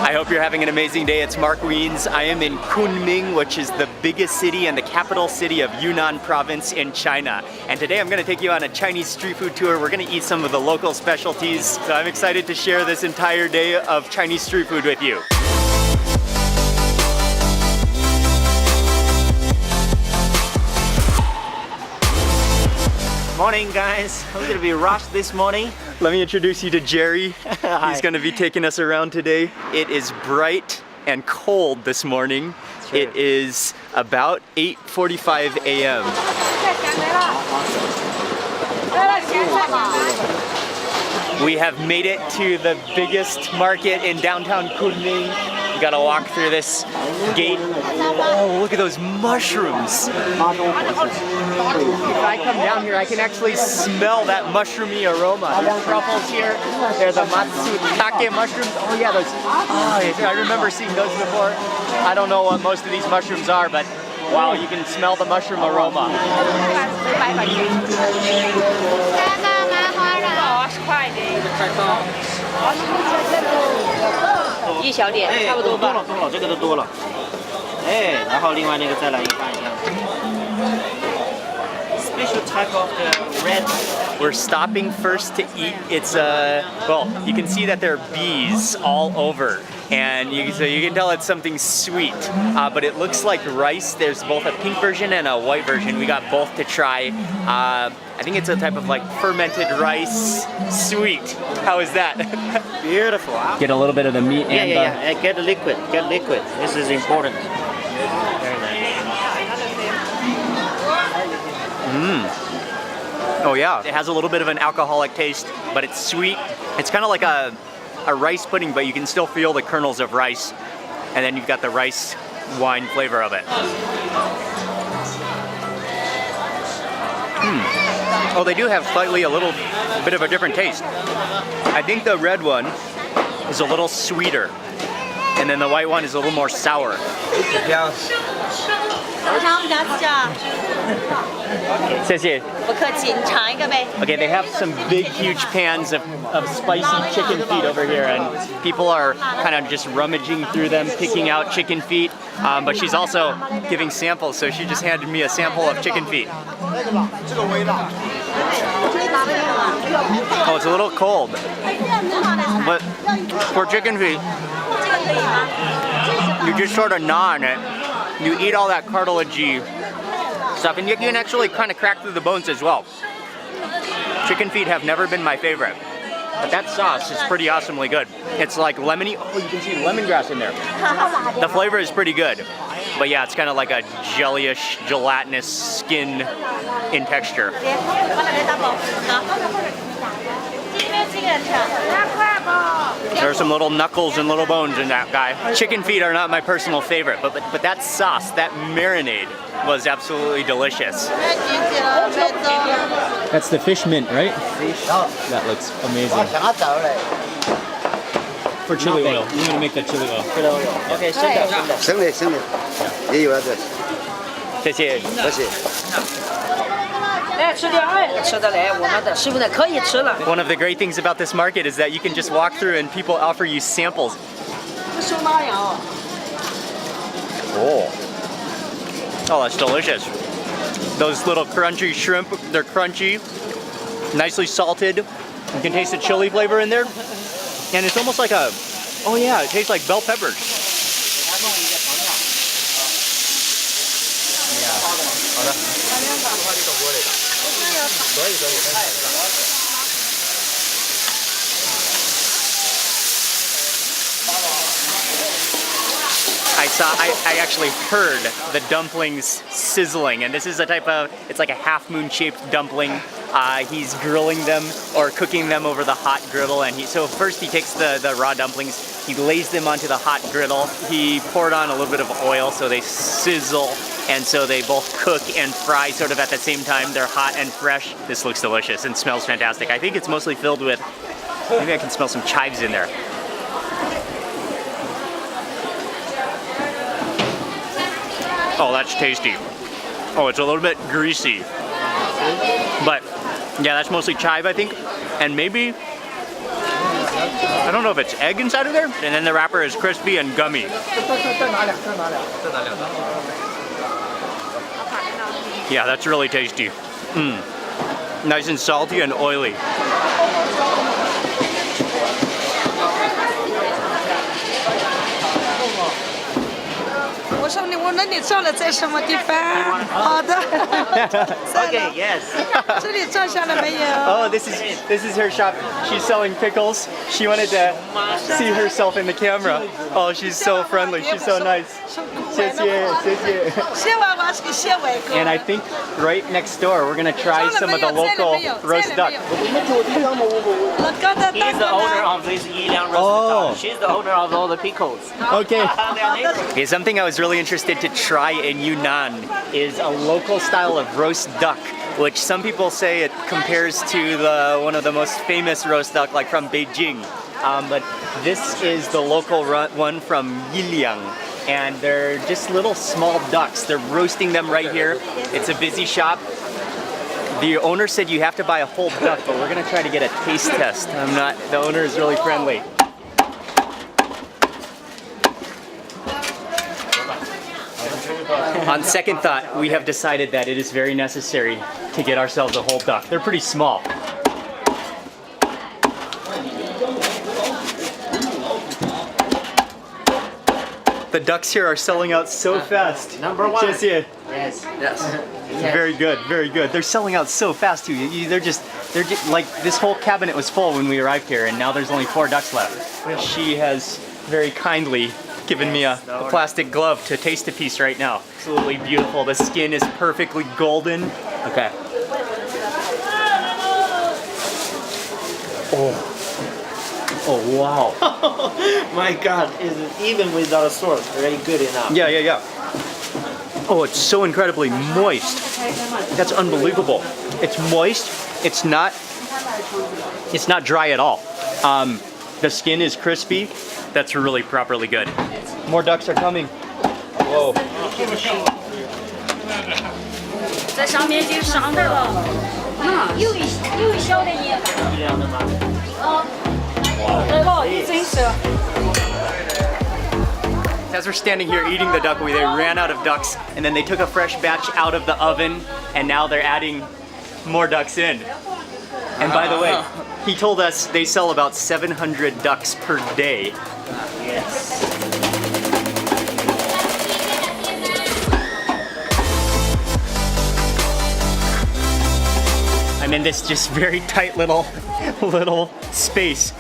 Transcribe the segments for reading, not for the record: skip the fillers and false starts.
I hope you're having an amazing day. It's Mark Wiens. I am in Kunming, which is the biggest city and the capital city of Yunnan province in China. And today I'm going to take you on a Chinese street food tour. We're going to eat some of the local specialties. So I'm excited to share this entire day of Chinese street food with you. Morning guys, we're gonna be rushed this morning. Let me introduce you to Jerry. He's gonna be taking us around today. It is bright and cold this morning. It is about 8:45 a.m. We have made it to the biggest market in downtown Kunming. We gotta walk through this gate. Oh, look at those mushrooms. If I come down here, I can actually smell that mushroomy aroma. There's truffles here. There's a matsutake mushrooms. Oh yeah, those. Oh, I remember seeing those before. I don't know what most of these mushrooms are, but wow, you can smell the mushroom aroma. 一小点，差不多吧。多了，这个都多了。哎，然后另外那个再来一半一样。Special type of the red. We're stopping first to eat. It's well, you can see that there are bees all over, and so you can tell it's something sweet. But it looks like rice. There's both a pink version and a white version. We got both to try. I think it's a type of like fermented rice sweet. How is that? Beautiful. Huh? Get a little bit of the meat and yeah. Get liquid. Get liquid. This is important. Very nice. Oh yeah, it has a little bit of an alcoholic taste, but it's sweet. It's kind of like a rice pudding, but you can still feel the kernels of rice. And then you've got the rice wine flavor of it. Oh, they do have slightly a little bit of a different taste. I think the red one is a little sweeter, and then the white one is a little more sour. Okay, they have some big, huge pans of spicy chicken feet over here, and people are kind of just rummaging through them, picking out chicken feet. But she's also giving samples, so she just handed me a sample of chicken feet. Oh, it's a little cold. But for chicken feet, you just sort of gnaw on it. You eat all that cartilagey stuff, and you can actually kind of crack through the bones as well. Chicken feet have never been my favorite, but that sauce is pretty awesomely good. It's like lemony. Oh, you can see lemongrass in there. The flavor is pretty good, but yeah, it's kind of like a jellyish, gelatinous skin in texture. There are some little knuckles and little bones in that guy. Chicken feet are not my personal favorite, but that sauce, that marinade, was absolutely delicious. That's the fish mint, right? That looks amazing. For chili oil. We're gonna make that chili oil. Okay, 生的，也有啊这。谢谢。One of the great things about this market is that you can just walk through and people offer you samples. Oh, that's delicious. Those little crunchy shrimp, they're crunchy, nicely salted. You can taste the chili flavor in there. And it's almost like a, oh yeah, it tastes like bell peppers. I actually heard the dumplings sizzling, and this is a type of, it's like a half moon shaped dumpling. He's grilling them or cooking them over the hot griddle, and so first he takes the raw dumplings, he lays them onto the hot griddle, he poured on a little bit of oil so they sizzle, and so they both cook and fry sort of at the same time. They're hot and fresh. This looks delicious and smells fantastic. I think it's mostly filled with, maybe I can smell some chives in there. Oh, that's tasty. Oh, it's a little bit greasy. But yeah, that's mostly chive, I think. And maybe I don't know if it's egg inside of there. And then the wrapper is crispy and gummy. Yeah, that's really tasty. Nice and salty and oily. 我说你，我问你坐了在什么地方？好的。Okay, yes. 这里坐下了没有？ Oh, this is her shop. She's selling pickles. She wanted to see herself in the camera. Oh, she's so friendly. She's so nice. 谢谢，谢谢。谢娃娃是个谢伟哥。 And I think right next door, we're gonna try some of the local roast duck. He's the owner of this Yunnan roasted duck. She's the owner of all the pickles. Okay. Okay, something I was really interested to try in Yunnan is a local style of roast duck, which some people say it compares to one of the most famous roast duck, like from Beijing. But this is the local one from Yiliang. And they're just little small ducks. They're roasting them right here. It's a busy shop. The owner said you have to buy a whole duck, but we're gonna try to get a taste test. The owner is really friendly. On second thought, we have decided that it is very necessary to get ourselves a whole duck. They're pretty small. The ducks here are selling out so fast. Number one. 谢谢. Yes. Yes. Very good, very good. They're selling out so fast too. They're just like, this whole cabinet was full when we arrived here, and now there's only 4 ducks left. She has very kindly given me a plastic glove to taste a piece right now. Absolutely beautiful. The skin is perfectly golden. Okay. Oh. Oh wow. My God, even without a sauce, very good enough. Yeah, yeah, yeah. Oh, it's so incredibly moist. That's unbelievable. It's moist. It's not dry at all. The skin is crispy. That's really properly good. More ducks are coming. Whoa. 在上面就上来了。有一小的也。一两的吗？As we're standing here eating the duck, they ran out of ducks, and then they took a fresh batch out of the oven, and now they're adding more ducks in. And by the way, he told us they sell about 700 ducks per day. Yes. I'm in this just very tight little space.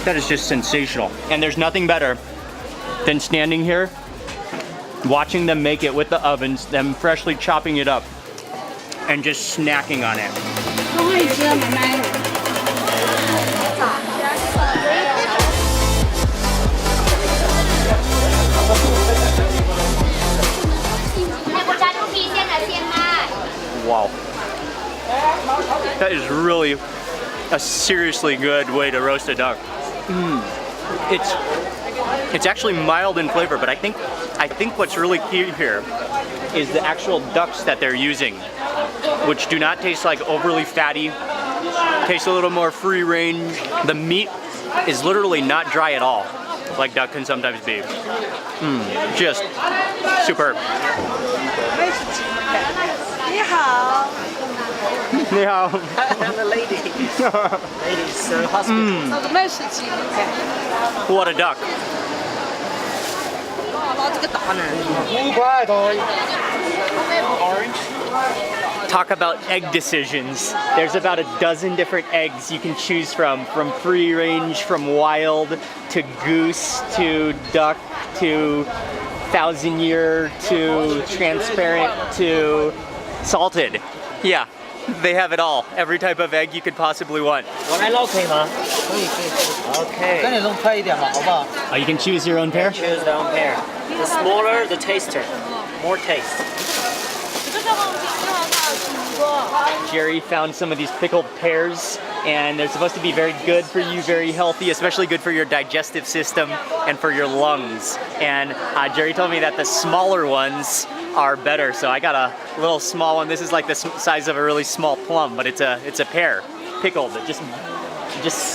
That is just sensational. And there's nothing better than standing here, watching them make it with the ovens, them freshly chopping it up, and just snacking on it. Wow. That is really a seriously good way to roast a duck. It's actually mild in flavor, but I think what's really key here is the actual ducks that they're using, which do not taste like overly fatty, taste a little more free range. The meat is literally not dry at all, like duck can sometimes be. Just superb. 你好。 你好. And the lady. Lady is so hospitable. 美食鸡。 What a duck. 拿这个大呢。 Talk about egg decisions. There's about a dozen different eggs you can choose from free range, from wild, to goose, to duck, to 1,000-year, to transparent, to salted. Yeah, they have it all. Every type of egg you could possibly want. 我来捞可以吗？可以。Okay. 跟你弄快一点嘛，好不好？ Oh, you can choose your own pair? Choose their own pair. The smaller, the tastier. More taste. Jerry found some of these pickled pears, and they're supposed to be very good for you, very healthy, especially good for your digestive system and for your lungs. And Jerry told me that the smaller ones are better. So I got a little small one. This is like the size of a really small plum, but it's a pear, pickled, just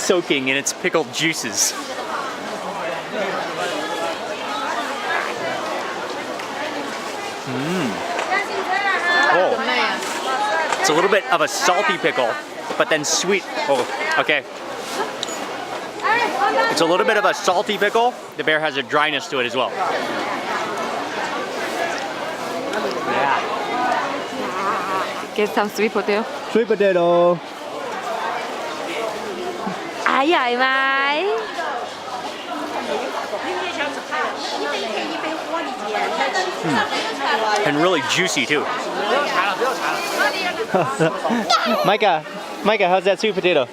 soaking in its pickled juices. Oh, it's a little bit of a salty pickle, but then sweet. Oh, okay. It's a little bit of a salty pickle. The bear has a dryness to it as well. Yeah. Get some sweet potato. Sweet potato. Ai mai. And really juicy too. Micah, how's that sweet potato?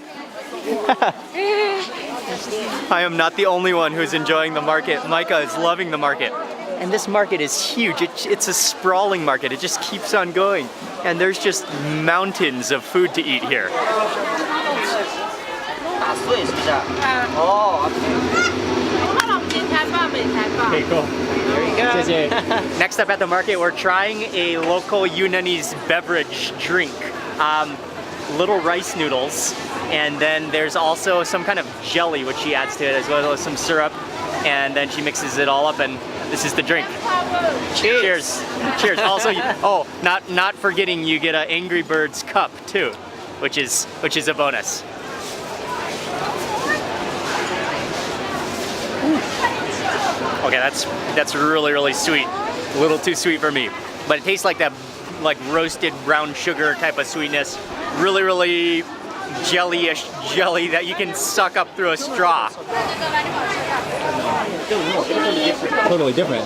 I am not the only one who's enjoying the market. Micah is loving the market. And this market is huge. It's a sprawling market. It just keeps on going. And there's just mountains of food to eat here. Okay, cool. There you go. Next up at the market, we're trying a local Yunnanese beverage drink. Little rice noodles, and then there's also some kind of jelly which she adds to it, as well as some syrup, and then she mixes it all up, and this is the drink. Cheers. Cheers. Also, oh, not forgetting, you get an Angry Birds cup too, which is a bonus. Okay, that's really sweet. A little too sweet for me, but it tastes like that, like roasted brown sugar type of sweetness. Really jelly-ish jelly that you can suck up through a straw. Totally different.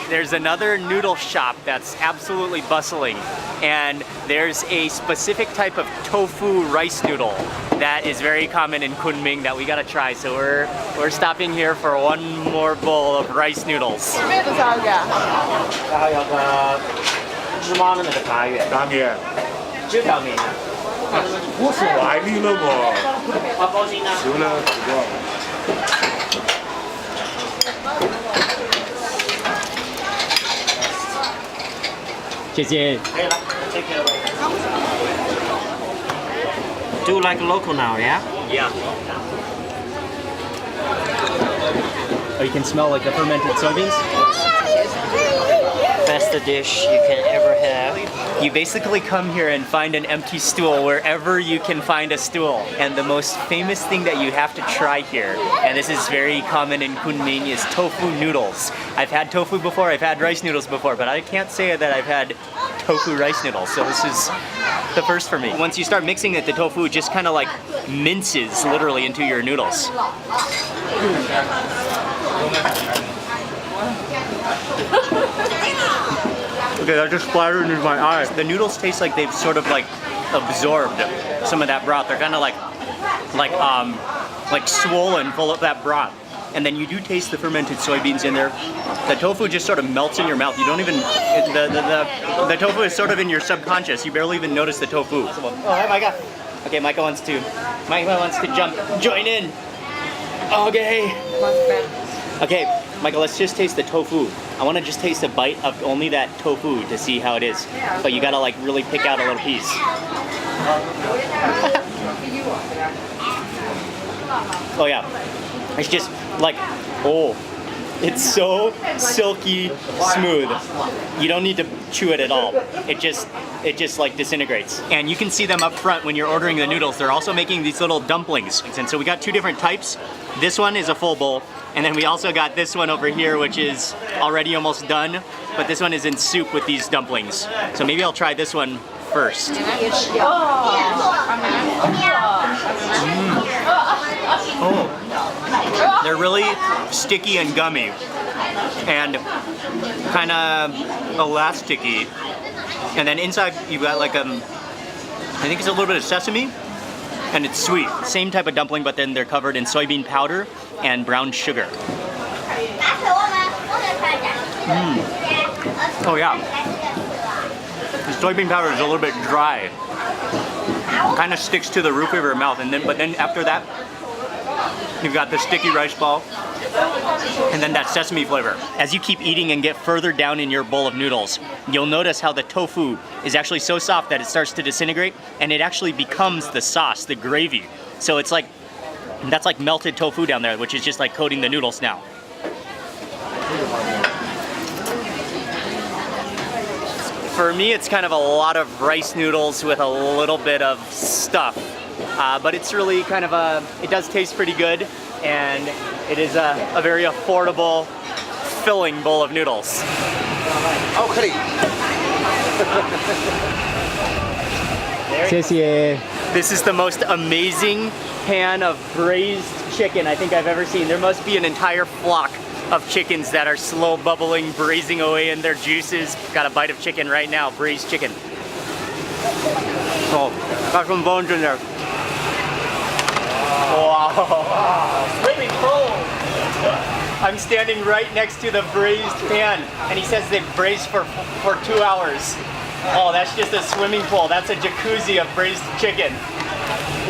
There's another noodle shop that's absolutely bustling, and there's a specific type of tofu rice noodle that is very common in Kunming that we gotta try. So we're stopping here for one more bowl of rice noodles. 然后有个芝麻的那个炸圆，拉面，就条面。我是外地人嘛，好高兴啊！就呢，谢谢。可以了，take it away. Do like local now, yeah? Yeah. Oh, you can smell like the fermented soybeans? Best dish you can ever have. You basically come here and find an empty stool wherever you can find a stool. And the most famous thing that you have to try here, and this is very common in Kunming, is tofu noodles. I've had tofu before, I've had rice noodles before, but I can't say that I've had tofu rice noodles, so this is the first for me. Once you start mixing it, the tofu just kind of like minces literally into your noodles. Okay, that just splattered into my eyes. The noodles taste like they've sort of like absorbed some of that broth. They're kind of like swollen, full of that broth. And then you do taste the fermented soybeans in there. The tofu just sort of melts in your mouth. You don't even, the tofu is sort of in your subconscious. You barely even notice the tofu. Oh, hi, Micah. Okay, Micah wants to join in. Okay. Okay, Michael, let's just taste the tofu. I want to just taste a bite of only that tofu to see how it is. But you gotta like really pick out a little piece. Oh yeah, it's just like, oh, it's so silky smooth. You don't need to chew it at all. It just like disintegrates. And you can see them up front when you're ordering the noodles. They're also making these little dumplings. And so we got two different types. This one is a full bowl. And then we also got this one over here, which is already almost done. But this one is in soup with these dumplings. So maybe I'll try this one first. Oh, they're really sticky and gummy, and kind of elasticy. And then inside you've got like I think it's a little bit of sesame, and it's sweet. Same type of dumpling, but then they're covered in soybean powder and brown sugar. Oh yeah, the soybean powder is a little bit dry. kind of sticks to the roof of your mouth, but then after that, you've got the sticky rice ball, and then that sesame flavor. As you keep eating and get further down in your bowl of noodles, you'll notice how the tofu is actually so soft that it starts to disintegrate, and it actually becomes the sauce, the gravy. So it's like, that's like melted tofu down there, which is just like coating the noodles now. For me, it's kind of a lot of rice noodles with a little bit of stuff. But it's really kind of it does taste pretty good, and it is a very affordable, filling bowl of noodles. Okay. 谢谢. This is the most amazing pan of braised chicken I think I've ever seen. There must be an entire flock of chickens that are slow bubbling, braising away in their juices. Got a bite of chicken right now, braised chicken. Oh, got some bones in there. Wow, swimming cold. I'm standing right next to the braised pan, and he says they've braised for 2 hours. Oh, that's just a swimming pool. That's a jacuzzi of braised chicken.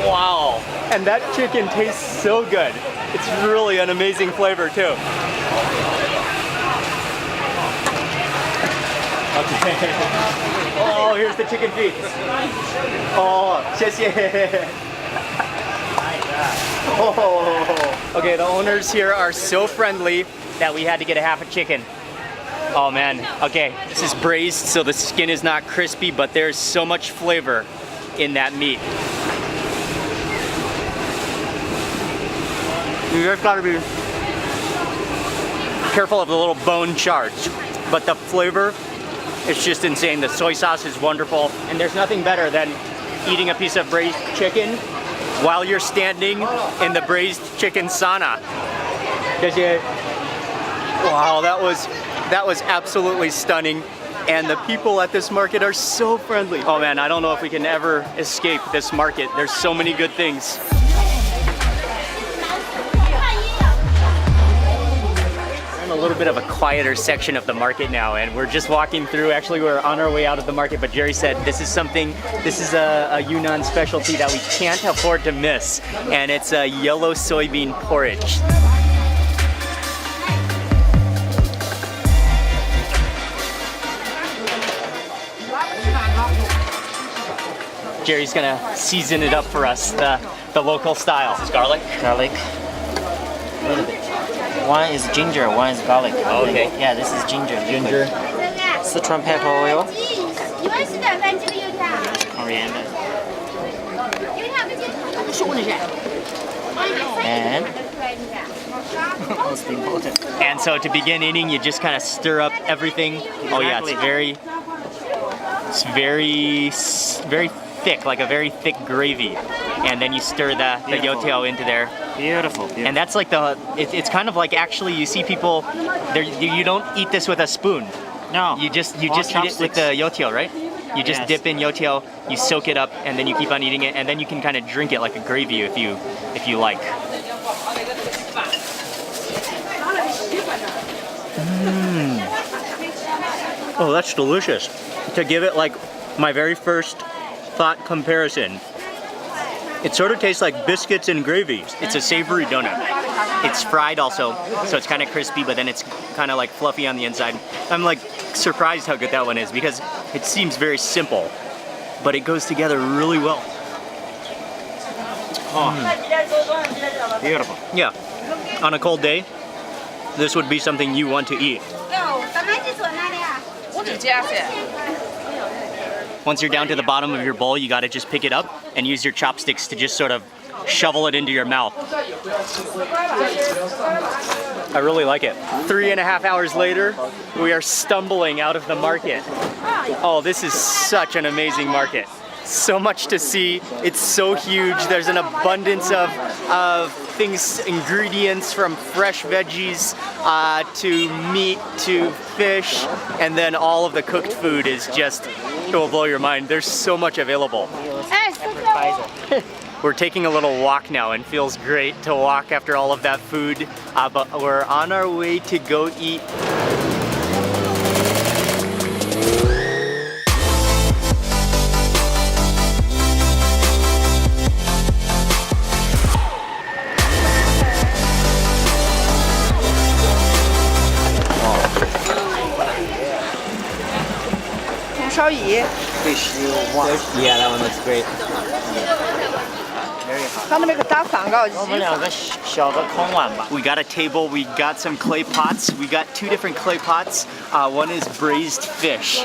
Wow, and that chicken tastes so good. It's really an amazing flavor too. Okay. Oh, here's the chicken feet. Oh, 谢谢. Oh. Okay, the owners here are so friendly that we had to get a half a chicken. Oh man, okay, this is braised, so the skin is not crispy, but there's so much flavor in that meat. You just gotta be careful of the little bone shards, but the flavor is just insane. The soy sauce is wonderful, and there's nothing better than eating a piece of braised chicken while you're standing in the braised chicken sauna. Wow, that was absolutely stunning, and the people at this market are so friendly. Oh man, I don't know if we can ever escape this market. There's so many good things. We're in a little bit of a quieter section of the market now, and we're just walking through. Actually, we're on our way out of the market, but Jerry said this is a Yunnan specialty that we can't afford to miss, and it's a yellow soybean porridge. Jerry's gonna season it up for us, the local style. This is garlic? Garlic. A little bit. One is ginger, one is garlic. Okay. Yeah, this is ginger. Ginger. Sichuan pepper oil. Coriander. And most important. And so to begin eating, you just kind of stir up everything. Oh yeah, it's very thick, like a very thick gravy. And then you stir the youtiao into there. Beautiful. And that's like it's kind of like, actually you see people, you don't eat this with a spoon. No. You just eat it with the youtiao, right? You just dip in youtiao, you soak it up, and then you keep on eating it, and then you can kind of drink it like a gravy if you like. Oh, that's delicious. To give it like my very first thought comparison, it sort of tastes like biscuits and gravy. It's a savory donut. It's fried also, so it's kind of crispy, but then it's kind of like fluffy on the inside. I'm like surprised how good that one is, because it seems very simple, but it goes together really well. Oh, beautiful. Yeah, on a cold day, this would be something you want to eat. Once you're down to the bottom of your bowl, you gotta just pick it up and use your chopsticks to just sort of shovel it into your mouth. I really like it. 3.5 hours later, we are stumbling out of the market. Oh, this is such an amazing market. So much to see. It's so huge. There's an abundance of things, ingredients, from fresh veggies to meat to fish, and then all of the cooked food is just, it will blow your mind. There's so much available. We're taking a little walk now, and feels great to walk after all of that food, but we're on our way to go eat. 小姨， Fish you want. Yeah, that one looks great. 他那边个打饭糕，我们两个小的空碗吧。 We got a table, we got some clay pots. We got 2 different clay pots. One is braised fish,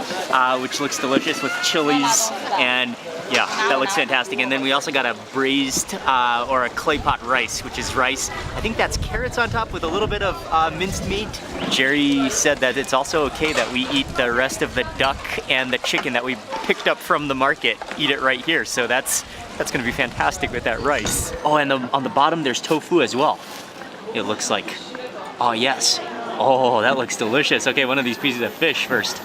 which looks delicious with chilies and yeah, that looks fantastic. And then we also got a braised or a clay pot rice, which is rice. I think that's carrots on top with a little bit of minced meat. Jerry said that it's also okay that we eat the rest of the duck and the chicken that we picked up from the market, eat it right here. So that's gonna be fantastic with that rice. Oh, and on the bottom there's tofu as well. It looks like, oh yes. Oh, that looks delicious. Okay, one of these pieces of fish first.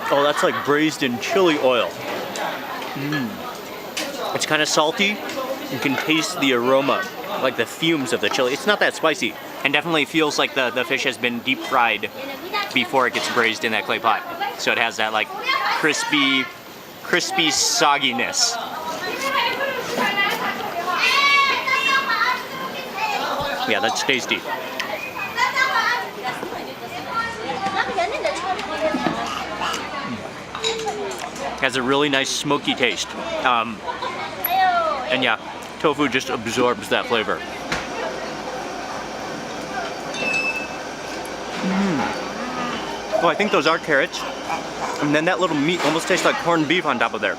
Oh, that's like braised in chili oil. It's kind of salty. You can taste the aroma, like the fumes of the chili. It's not that spicy, and definitely feels like the fish has been deep fried before it gets braised in that clay pot. So it has that like crispy sogginess. Yeah, that's tasty. Has a really nice smoky taste. And yeah, tofu just absorbs that flavor. Oh, I think those are carrots. And then that little meat almost tastes like corned beef on top of there.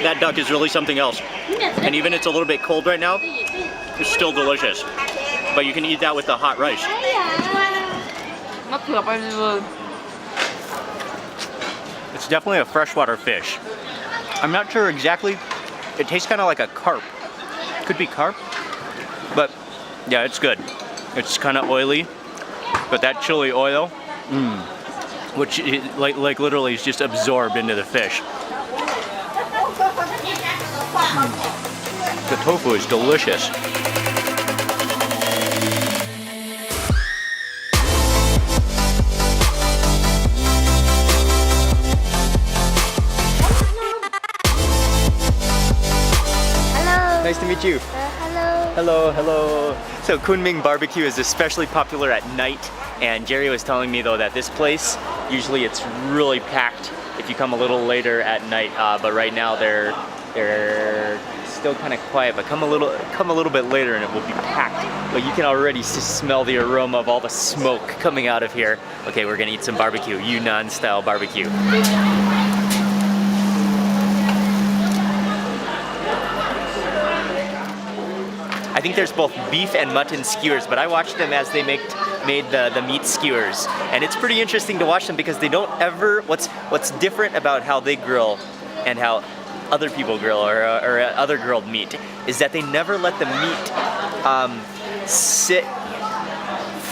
That duck is really something else. And even it's a little bit cold right now, it's still delicious. But you can eat that with the hot rice. It's definitely a freshwater fish. I'm not sure exactly. It tastes kind of like a carp. Could be carp. But yeah, it's good. It's kind of oily. But that chili oil, which like literally is just absorbed into the fish. The tofu is delicious. Nice to meet you. Hello, hello. So Kunming barbecue is especially popular at night, and Jerry was telling me though that this place, usually it's really packed if you come a little later at night, but right now they're still kind of quiet, but come a little bit later and it will be packed. But you can already smell the aroma of all the smoke coming out of here. Okay, we're gonna eat some barbecue, Yunnan style barbecue. I think there's both beef and mutton skewers, but I watched them as they made the meat skewers, and it's pretty interesting to watch them because they don't ever. What's different about how they grill and how other people grill or other grilled meat is that they never let the meat sit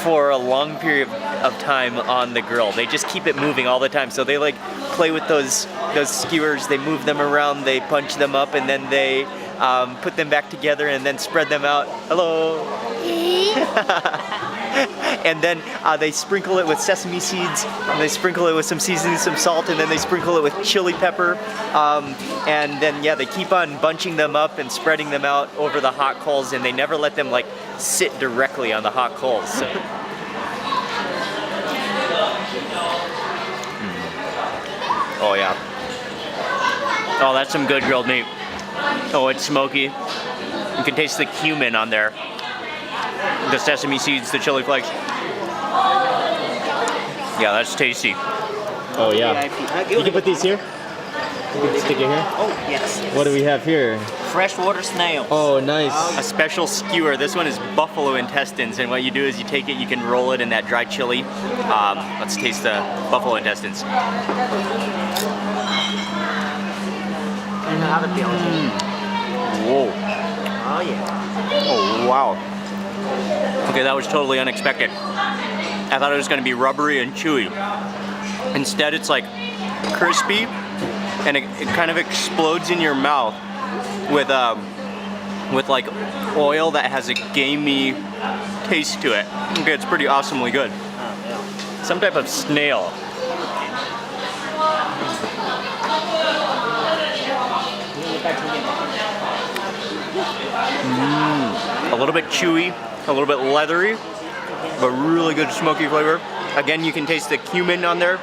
for a long period of time on the grill. They just keep it moving all the time. So they like play with those skewers. They move them around. They punch them up, and then they put them back together and then spread them out. Hello. And then they sprinkle it with sesame seeds, and they sprinkle it with some seasoning, some salt, and then they sprinkle it with chili pepper. And then yeah, they keep on bunching them up and spreading them out over the hot coals, and they never let them like sit directly on the hot coals. So. Oh yeah. Oh, that's some good grilled meat. Oh, it's smoky. You can taste the cumin on there. The sesame seeds, the chili flakes. Yeah, that's tasty. Oh yeah. You can put these here? You can stick it here? Oh, yes. What do we have here? Freshwater snails. Oh, nice. A special skewer. This one is buffalo intestines, and what you do is you take it, you can roll it in that dry chili. Let's taste the buffalo intestines. Whoa. Oh, yeah. Oh, wow. Okay, that was totally unexpected. I thought it was going to be rubbery and chewy. Instead, it's like crispy, and it kind of explodes in your mouth with like oil that has a gamey taste to it. Okay, it's pretty awesomely good. Some type of snail. A little bit chewy, a little bit leathery, but really good smoky flavor. Again, you can taste the cumin on there.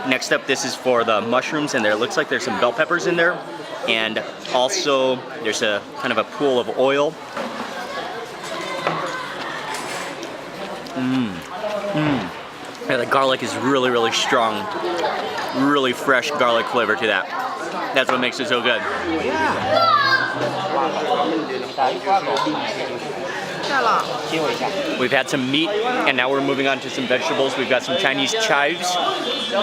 Next up, this is for the mushrooms, and there looks like there's some bell peppers in there. And also, there's a kind of a pool of oil. Yeah, the garlic is really, really strong. Really fresh garlic flavor to that. That's what makes it so good. We've had some meat, and now we're moving on to some vegetables. We've got some Chinese chives.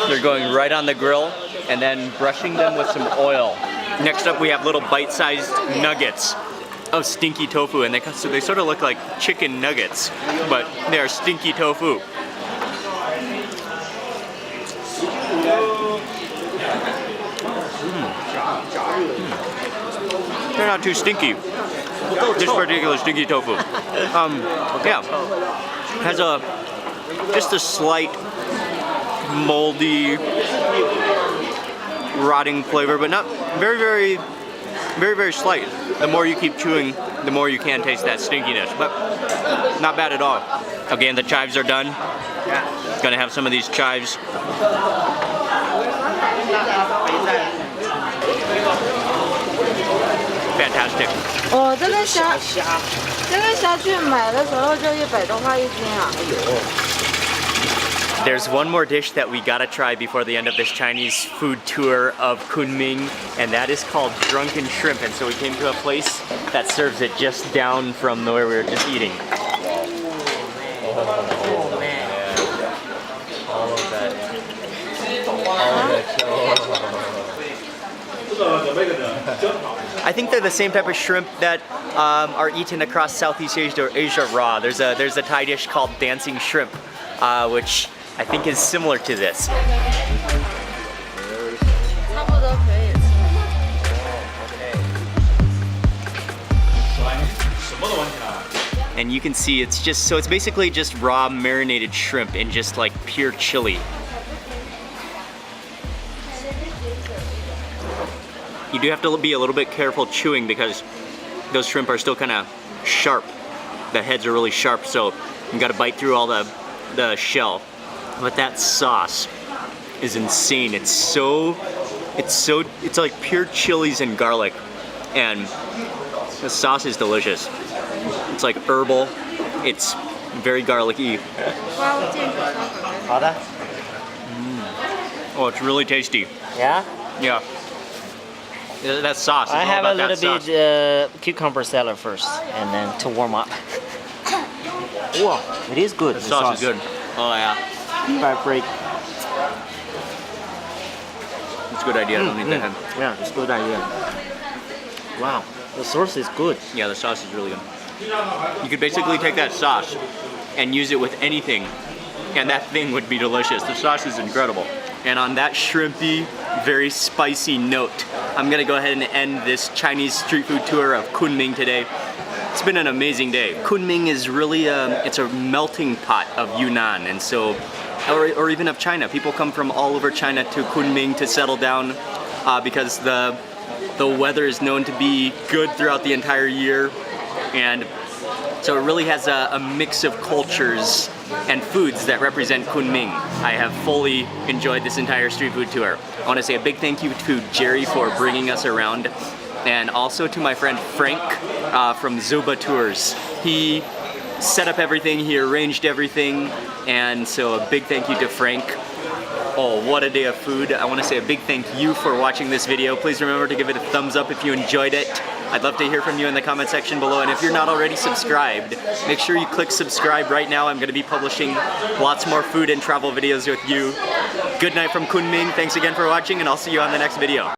They're going right on the grill, and then brushing them with some oil. Next up, we have little bite-sized nuggets of stinky tofu, and they sort of look like chicken nuggets, but they are stinky tofu. They're not too stinky. This particular stinky tofu. Yeah, has just a slight moldy, rotting flavor, but not very slight. The more you keep chewing, the more you can taste that stinkiness, but not bad at all. Again, the chives are done. Gonna have some of these chives. Fantastic. 哦，这个虾去买的时候就100多块1斤啊。 There's one more dish that we gotta try before the end of this Chinese food tour of Kunming, and that is called drunken shrimp. And so we came to a place that serves it just down from where we were just eating. I think they're the same type of shrimp that are eaten across Southeast Asia raw. There's a Thai dish called dancing shrimp, which I think is similar to this. And you can see it's basically just raw marinated shrimp in just like pure chili. You do have to be a little bit careful chewing because those shrimp are still kind of sharp. The heads are really sharp, so you gotta bite through all the shell. But that sauce is insane. It's like pure chilies and garlic, and the sauce is delicious. It's like herbal. It's very garlicky. Oh, it's really tasty. Yeah? Yeah. That sauce. I have a little bit cucumber salad first, and then to warm up. Wow, it is good. The sauce is good. Oh yeah. Break. It's a good idea. I don't need that. Yeah, it's a good idea. Wow, the sauce is good. Yeah, the sauce is really good. You could basically take that sauce and use it with anything, and that thing would be delicious. The sauce is incredible. And on that shrimpy, very spicy note, I'm gonna go ahead and end this Chinese street food tour of Kunming today. It's been an amazing day. Kunming is really it's a melting pot of Yunnan, and so, or even of China. People come from all over China to Kunming to settle down because the weather is known to be good throughout the entire year, and so it really has a mix of cultures and foods that represent Kunming. I have fully enjoyed this entire street food tour. I want to say a big thank you to Jerry for bringing us around, and also to my friend Frank from Zuba Tours. He set up everything, he arranged everything, and so a big thank you to Frank. Oh, what a day of food. I want to say a big thank you for watching this video. Please remember to give it a thumbs up if you enjoyed it. I'd love to hear from you in the comment section below, and if you're not already subscribed, make sure you click subscribe right now. I'm going to be publishing lots more food and travel videos with you. Good night from Kunming. Thanks again for watching, and I'll see you on the next video.